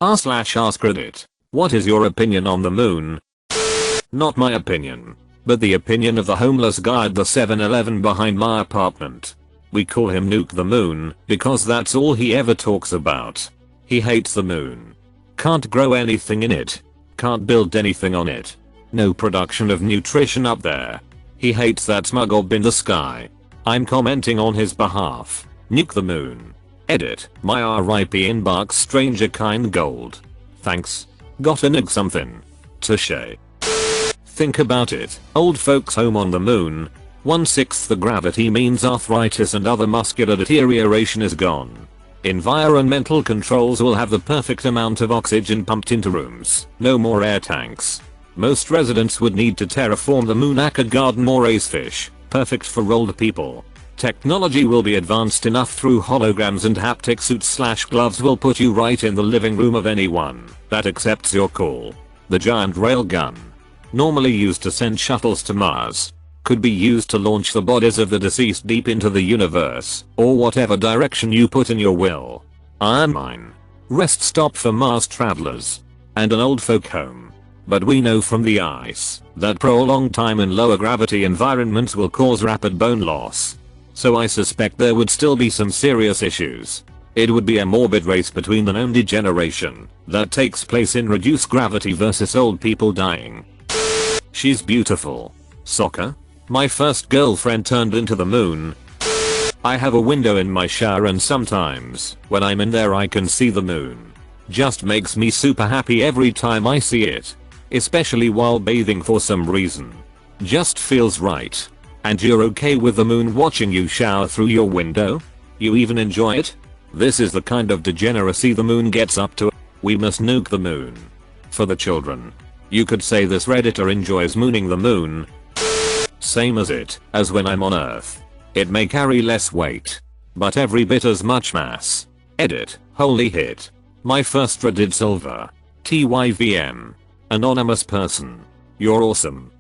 r/AskReddit. What is your opinion on the moon? Not my opinion, but the opinion of the homeless guy at the 7-Eleven behind my apartment. We call him Nuke the Moon because that's all he ever talks about. He hates the moon. Can't grow anything in it. Can't build anything on it. No production of nutrition up there. He hates that smug orb in the sky. I'm commenting on his behalf. Nuke the moon. Edit. My RIP inbox stranger kind gold. Thanks. Gotta nuke something. Touche. Think about it. Old folks home on the moon. 1/6 the gravity means arthritis and other muscular deterioration is gone. Environmental controls will have the perfect amount of oxygen pumped into rooms. No more air tanks. Most residents would need to terraform the moon acre garden or raise fish. Perfect for old people. Technology will be advanced enough through holograms and haptic suits/gloves will put you right in the living room of anyone that accepts your call. The giant railgun, normally used to send shuttles to Mars, could be used to launch the bodies of the deceased deep into the universe, or whatever direction you put in your will. Iron mine. Rest stop for Mars travelers. And an old folk home. But we know from the ice that prolonged time in lower gravity environments will cause rapid bone loss. So I suspect there would still be some serious issues. It would be a morbid race between the known degeneration that takes place in reduced gravity versus old people dying. She's beautiful. Soccer? My first girlfriend turned into the moon. I have a window in my shower and sometimes when I'm in there I can see the moon. Just makes me super happy every time I see it. Especially while bathing for some reason. Just feels right. And you're okay with the moon watching you shower through your window? You even enjoy it? This is the kind of degeneracy the moon gets up to. We must nuke the moon. For the children. You could say this redditor enjoys mooning the moon. Same as when I'm on Earth. It may carry less weight. But every bit as much mass. Edit. Holy hit. My first Reddit silver. TYVM. Anonymous person. You're awesome.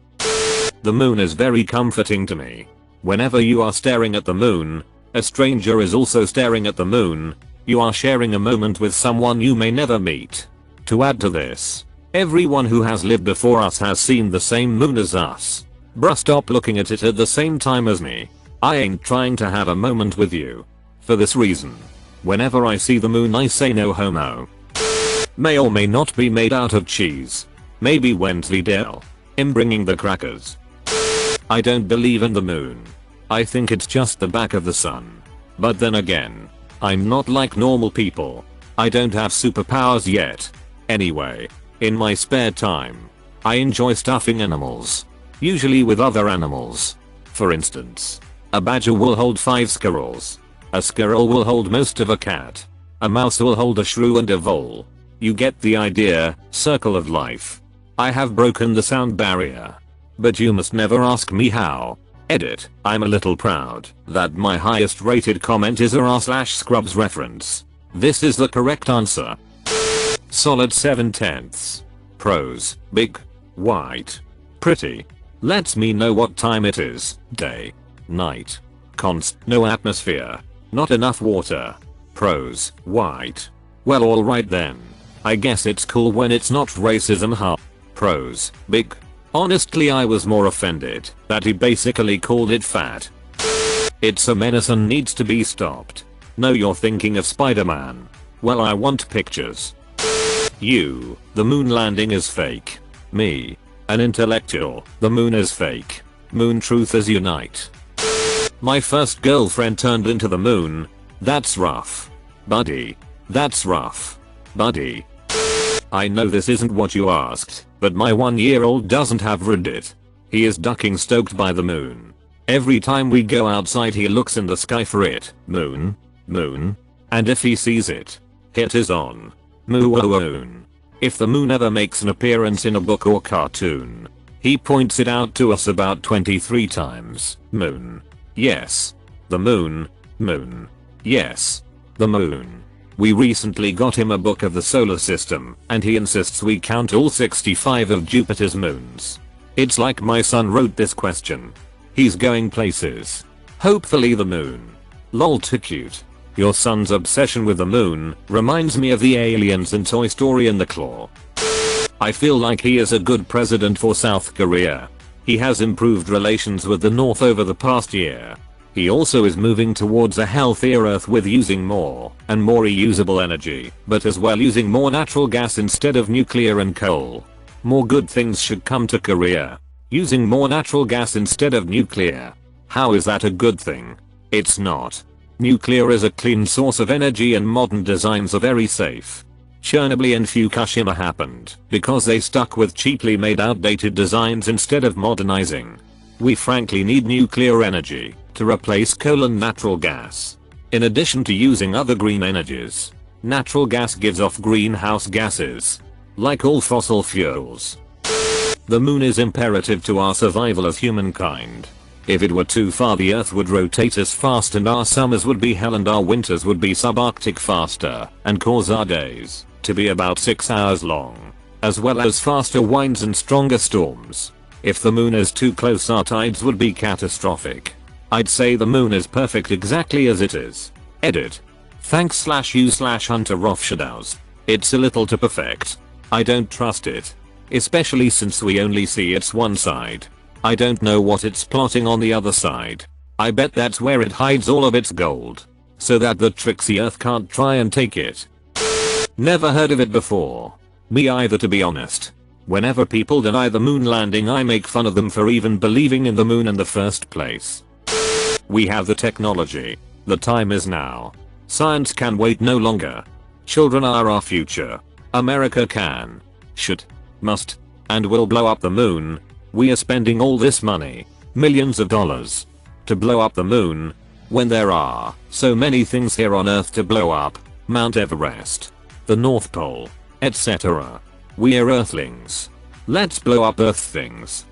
The moon is very comforting to me. Whenever you are staring at the moon, a stranger is also staring at the moon. You are sharing a moment with someone you may never meet. To add to this, everyone who has lived before us has seen the same moon as us. Bruh, stop looking at it at the same time as me. I ain't trying to have a moment with you. For this reason, whenever I see the moon I say no homo. May or may not be made out of cheese. Maybe Wednesday Dell. I'm bringing the crackers. I don't believe in the moon. I think it's just the back of the sun. But then again, I'm not like normal people. I don't have superpowers yet. Anyway, in my spare time, I enjoy stuffing animals. Usually with other animals. For instance, a badger will hold 5 squirrels. A squirrel will hold most of a cat. A mouse will hold a shrew and a vole. You get the idea, circle of life. I have broken the sound barrier. But you must never ask me how. Edit. I'm a little proud that my highest rated comment is a r/Scrubs reference. This is the correct answer. Solid 7/10. Pros. Big. White. Pretty. Lets me know what time it is. Day. Night. Cons. No atmosphere. Not enough water. Pros. White. Well, alright then. I guess it's cool when it's not racism, huh? Pros. Big. Honestly, I was more offended that he basically called it fat. It's a menace and needs to be stopped. No, you're thinking of Spider-Man. Well, I want pictures. You. The moon landing is fake. Me. An intellectual. The moon is fake. Moon truthers unite. My first girlfriend turned into the moon. That's rough. Buddy. That's rough. Buddy. I know this isn't what you asked, but my 1-year-old doesn't have Reddit. He is ducking stoked by the moon. Every time we go outside he looks in the sky for it. Moon. Moon. And if he sees it, hit is on. Moon. If the moon ever makes an appearance in a book or cartoon, he points it out to us about 23 times. Moon. Yes. The moon. Moon. Yes. The moon. We recently got him a book of the solar system, and he insists we count all 65 of Jupiter's moons. It's like my son wrote this question. He's going places. Hopefully the moon. Lol, too cute. Your son's obsession with the moon reminds me of the aliens in Toy Story and the Claw. I feel like he is a good president for South Korea. He has improved relations with the North over the past year. He also is moving towards a healthier Earth with using more and more reusable energy, but as well using more natural gas instead of nuclear and coal. More good things should come to Korea. Using more natural gas instead of nuclear. How is that a good thing? It's not. Nuclear is a clean source of energy and modern designs are very safe. Chernobyl and Fukushima happened because they stuck with cheaply made outdated designs instead of modernizing. We frankly need nuclear energy to replace coal and natural gas. In addition to using other green energies, natural gas gives off greenhouse gases. Like all fossil fuels. The moon is imperative to our survival as humankind. If it were too far, the Earth would rotate us fast and our summers would be hell and our winters would be subarctic faster and cause our days to be about 6 hours long, as well as faster winds and stronger storms. If the moon is too close, our tides would be catastrophic. I'd say the moon is perfect exactly as it is. Edit. Thanks/you/Hunter Rothschildaus. It's a little too perfect. I don't trust it. Especially since we only see its one side. I don't know what it's plotting on the other side. I bet that's where it hides all of its gold. So that the tricksy Earth can't try and take it. Never heard of it before. Me either, to be honest. Whenever people deny the moon landing, I make fun of them for even believing in the moon in the first place. We have the technology. The time is now. Science can wait no longer. Children are our future. America can, should, must, and will blow up the moon. We are spending all this money, millions of dollars, to blow up the moon, when there are so many things here on Earth to blow up. Mount Everest, the North Pole, etc. We are Earthlings. Let's blow up Earth things.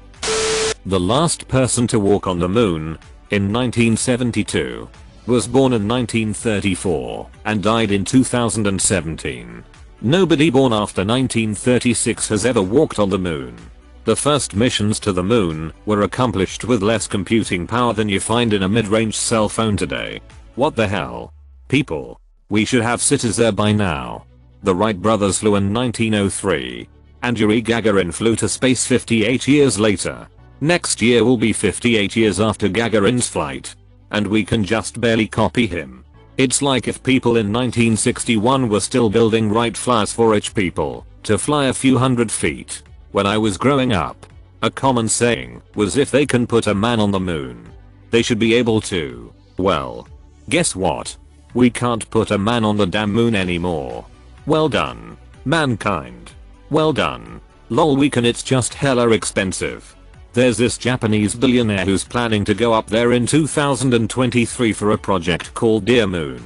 The last person to walk on the moon, in 1972, was born in 1934 and died in 2017. Nobody born after 1936 has ever walked on the moon. The first missions to the moon were accomplished with less computing power than you find in a mid-range cell phone today. What the hell? People, we should have cities there by now. The Wright brothers flew in 1903. And Yuri Gagarin flew to space 58 years later. Next year will be 58 years after Gagarin's flight. And we can just barely copy him. It's like if people in 1961 were still building Wright flyers for rich people to fly a few hundred feet. When I was growing up, a common saying was if they can put a man on the moon, they should be able to. Well, guess what? We can't put a man on the damn moon anymore. Well done, mankind. Well done. Lol, we can, it's just hella expensive. There's this Japanese billionaire who's planning to go up there in 2023 for a project called Dear Moon.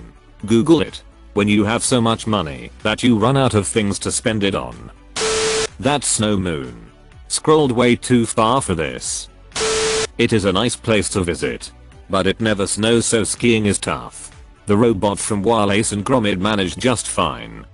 Google it. When you have so much money that you run out of things to spend it on. That's Snow Moon. Scrolled way too far for this. It is a nice place to visit. But it never snows, so skiing is tough. The robot from Wallace and Gromit managed just fine.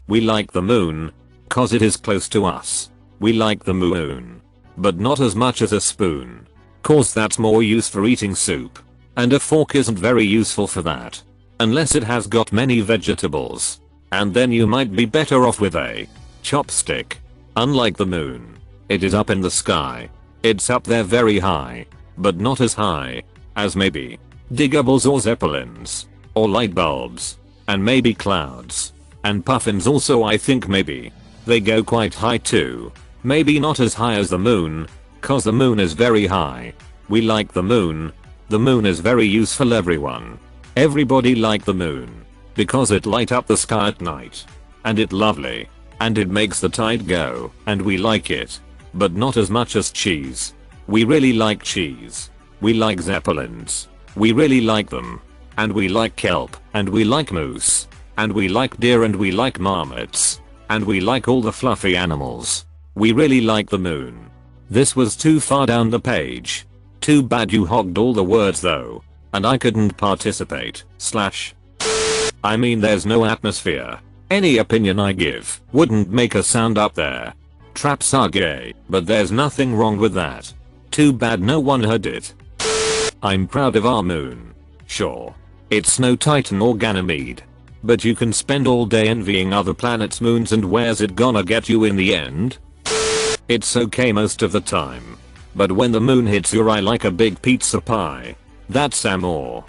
We like the moon, cause it is close to us. We like the moon. But not as much as a spoon. Cause that's more use for eating soup. And a fork isn't very useful for that. Unless it has got many vegetables. And then you might be better off with a chopstick. Unlike the moon, it is up in the sky. It's up there very high. But not as high as maybe diggables or zeppelins. Or light bulbs. And maybe clouds. And puffins also, I think maybe. They go quite high too. Maybe not as high as the moon, cause the moon is very high. We like the moon. The moon is very useful, everyone. Everybody like the moon. Because it light up the sky at night. And it lovely. And it makes the tide go, and we like it. But not as much as cheese. We really like cheese. We like zeppelins. We really like them. And we like kelp, and we like moose. And we like deer, and we like marmots. And we like all the fluffy animals. We really like the moon. This was too far down the page. Too bad you hogged all the words though. And I couldn't participate. I mean, there's no atmosphere. Any opinion I give wouldn't make a sound up there. Traps are gay, but there's nothing wrong with that. Too bad no one heard it. I'm proud of our moon. Sure. It's no Titan or Ganymede. But you can spend all day envying other planets' moons, and where's it gonna get you in the end? It's okay most of the time. But when the moon hits your eye like a big pizza pie, that's amor.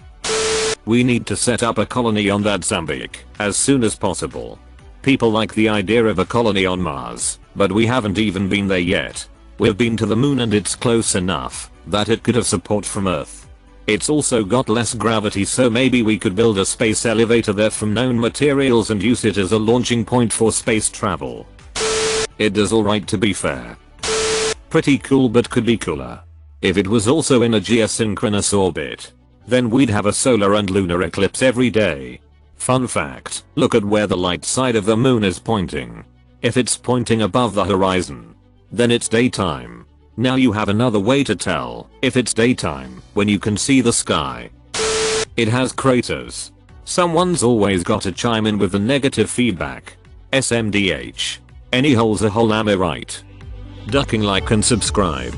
We need to set up a colony on that Zambic as soon as possible. People like the idea of a colony on Mars, but we haven't even been there yet. We've been to the moon and it's close enough that it could have support from Earth. It's also got less gravity, so maybe we could build a space elevator there from known materials and use it as a launching point for space travel. It does alright, to be fair. Pretty cool, but could be cooler. If it was also in a geosynchronous orbit, then we'd have a solar and lunar eclipse every day. Fun fact, look at where the light side of the moon is pointing. If it's pointing above the horizon, then it's daytime. Now you have another way to tell if it's daytime when you can see the sky. It has craters. Someone's always got to chime in with the negative feedback. SMDH. Any hole's a hole, am I right? Ducking like and subscribe.